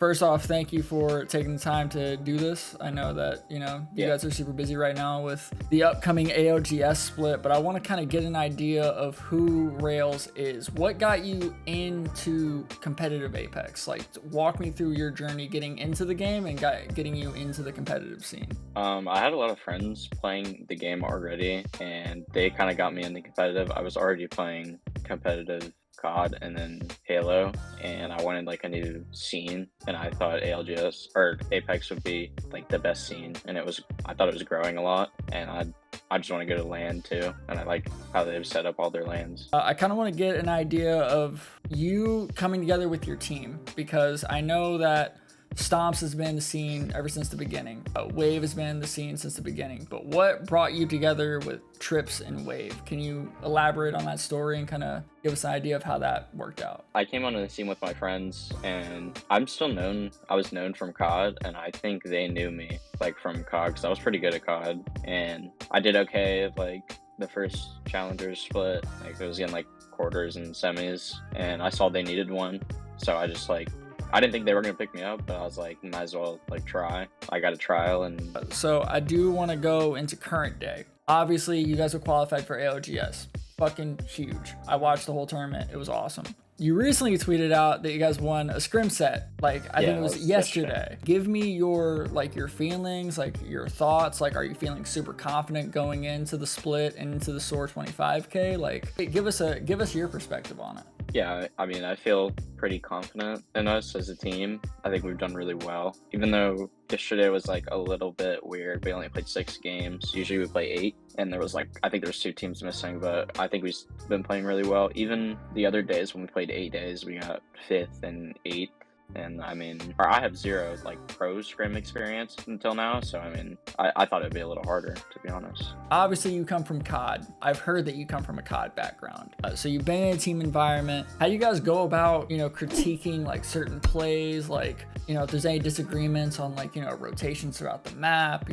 First off, thank you for taking the time to do this. I know that, you guys are super busy right now with the upcoming ALGS Split, but I want to kind of get an idea of who Wrails is. What got you into competitive Apex? Like, walk me through your journey getting into the game and getting you into the competitive scene. I had a lot of friends playing the game already, and they kind of got me into competitive. I was already playing competitive COD and then Halo, and I wanted like a new scene, and I thought ALGS or Apex would be like the best scene, and I thought it was growing a lot, and I just want to go to LAN too, and I like how they've set up all their LANs. I kind of want to get an idea of you coming together with your team, because I know that Stomps has been in the scene ever since the beginning. Wave has been in the scene since the beginning. But what brought you together with Trips and Wave? Can you elaborate on that story and kind of give us an idea of how that worked out? I came onto the scene with my friends, and I'm still known. I was known from COD, and I think they knew me like from COD because I was pretty good at COD, and I did okay at like the first Challengers Split. Like it was in like quarters and semis, and I saw they needed one, so I just like. I didn't think they were going to pick me up, but I was like, might as well like try. I got a trial. And so I do want to go into current day. Obviously, you guys were qualified for ALGS. Fucking huge. I watched the whole tournament. It was awesome. You recently tweeted out that you guys won a scrim set. Like, I think it was yesterday. Give me your feelings, like your thoughts. Like, are you feeling super confident going into the split and into the SoaR 25K? Like, give us your perspective on it. Yeah, I mean, I feel pretty confident in us as a team. I think we've done really well. Even though yesterday was like a little bit weird. We only played 6 games. Usually we play 8. And there was like, I think there's 2 teams missing, but I think we've been playing really well. Even the other days when we played 8 days, we got 5th and 8th. And I mean, I have 0 like pro scrim experience until now, so I mean, I thought it'd be a little harder, to be honest. Obviously, you come from COD. I've heard that you come from a COD background, so you've been in a team environment. How do you guys go about, critiquing like certain plays, like if there's any disagreements on like rotations throughout the map,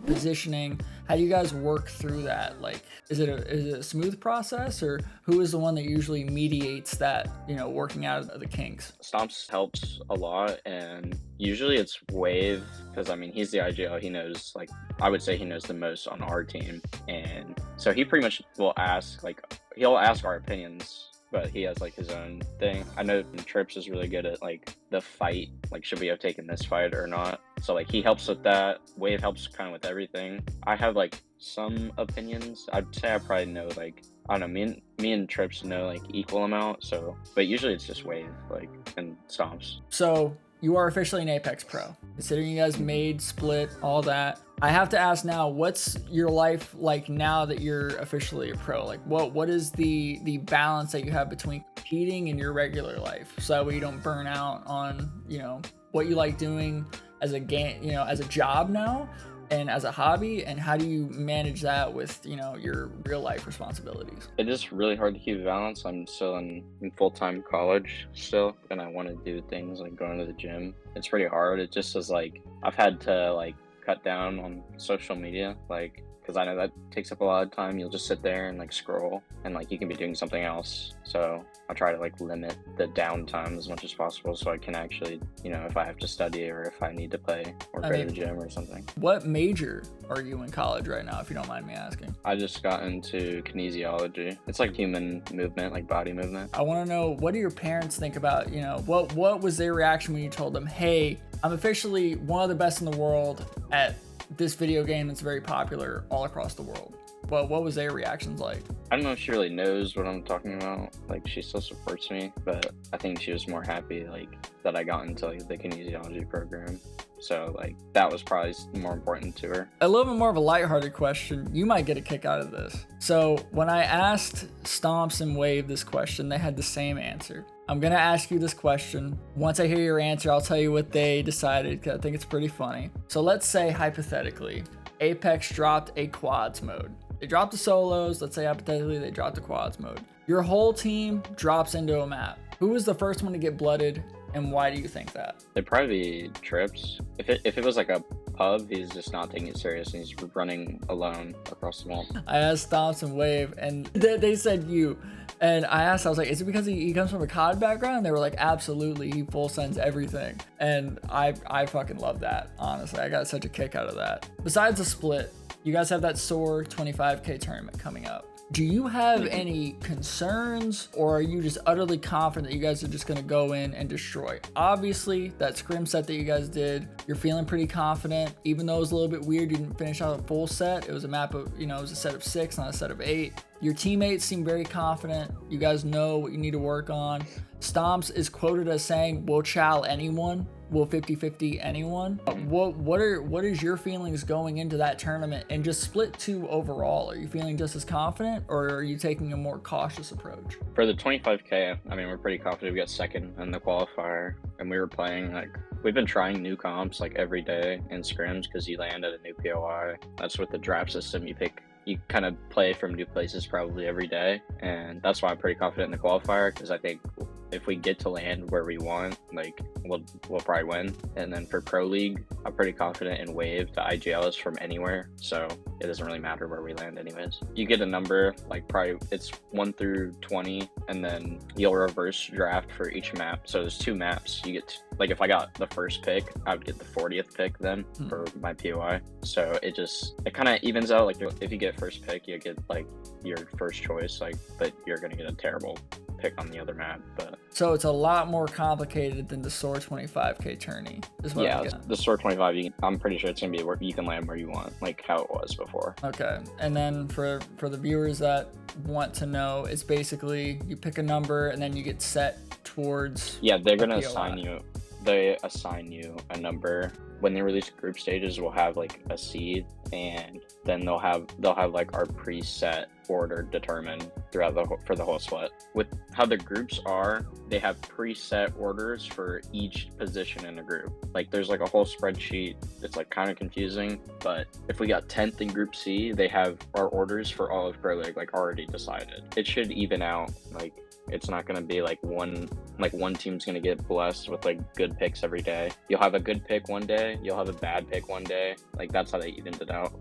positioning? How do you guys work through that? Like, is it a smooth process, or who is the one that usually mediates that, working out of the kinks? Stomps helps a lot, and usually it's Wave, because I mean, he's the IGL. He knows, like, I would say he knows the most on our team, and so he pretty much will ask, like, he'll ask our opinions, but he has like his own thing. I know Trips is really good at like the fight, like should we have taken this fight or not? So like he helps with that. Wave helps kind of with everything. I have like some opinions. I'd say I probably know like, I don't know, me and Trips know like equal amount. So, but usually it's just Wave, like, and Stomps. So you are officially an Apex Pro. Considering you guys made Split, all that, I have to ask now, what's your life like now that you're officially a pro? Like, what is the balance that you have between competing and your regular life, so that way you don't burn out on what you like doing as a game, as a job now and as a hobby, and how do you manage that with your real life responsibilities? It is really hard to keep a balance. I'm still in full-time college still, and I want to do things like going to the gym. It's pretty hard. It just is like I've had to like cut down on social media, like, because I know that takes up a lot of time. You'll just sit there and like scroll, and like you can be doing something else. So I try to like limit the downtime as much as possible, so I can actually, if I have to study or if I need to play or go to the gym or something. What major are you in college right now, if you don't mind me asking? I just got into kinesiology. It's like human movement, like body movement. I want to know, what do your parents think about, what was their reaction when you told them, hey, I'm officially one of the best in the world at this video game that's very popular all across the world? Well, what was their reactions like? I don't know if she really knows what I'm talking about. Like, she still supports me, but I think she was more happy like that I got into like the kinesiology program. So like that was probably more important to her. A little bit more of a lighthearted question. You might get a kick out of this. So when I asked Stomps and Wave this question, they had the same answer. I'm gonna ask you this question. Once I hear your answer, I'll tell you what they decided, because I think it's pretty funny. So let's say hypothetically, Apex dropped a quads mode. They dropped the solos. Let's say hypothetically they dropped the quads mode. Your whole team drops into a map. Who was the first one to get blooded, and why do you think that? It'd probably be Trips. If it was like a pub, he's just not taking it serious, and he's running alone across the mall. I asked Thompson Wave, and they said you. And I asked, I was like, is it because he comes from a COD background? And they were like, absolutely, he full sends everything. And I fucking love that, honestly. I got such a kick out of that. Besides the split, you guys have that SoaR 25K tournament coming up. Do you have any concerns, or are you just utterly confident that you guys are just going to go in and destroy? Obviously, that scrim set that you guys did, you're feeling pretty confident. Even though it was a little bit weird, you didn't finish out a full set. It was a map of, it was a set of 6, not a set of 8. Your teammates seem very confident. You guys know what you need to work on. Stomps is quoted as saying, we'll chow anyone. We'll 50-50 anyone. What is your feelings going into that tournament, and just Split 2 overall? Are you feeling just as confident, or are you taking a more cautious approach? For the 25K, I mean, we're pretty confident we got second in the qualifier, and we were playing, we've been trying new comps every day in scrims, because you land at a new POI. That's with the draft system. You kind of play from new places probably every day, and that's why I'm pretty confident in the qualifier, because I think if we get to land where we want, we'll probably win. And then for Pro League, I'm pretty confident in Wave. The IGL is from anywhere, so it doesn't really matter where we land anyways. You get a number, probably it's 1 through 20, and then you'll reverse draft for each map. So there's 2 maps. You get if I got the first pick, I would get the 40th pick then for my POI. So it kind of evens out. If you get first pick, you get your first choice, but you're gonna get a terrible pick on the other map. But so it's a lot more complicated than the SoaR 25K tourney. Yeah, the SoaR 25, I'm pretty sure it's gonna be where you can land where you want, how it was before. Okay, and then for the viewers that want to know, it's basically you pick a number and then you get set towards. Yeah, they're gonna assign you. They assign you a number. When they release group stages, we'll have a seed, and then they'll have our preset order determined for the whole split. With how the groups are, they have preset orders for each position in a group. There's a whole spreadsheet. It's kind of confusing, but if we got 10th in Group C, they have our orders for all of Pro League already decided. It should even out. It's not going to be one team's going to get blessed with good picks every day. You'll have a good pick one day, you'll have a bad pick one day. That's how they evened it out.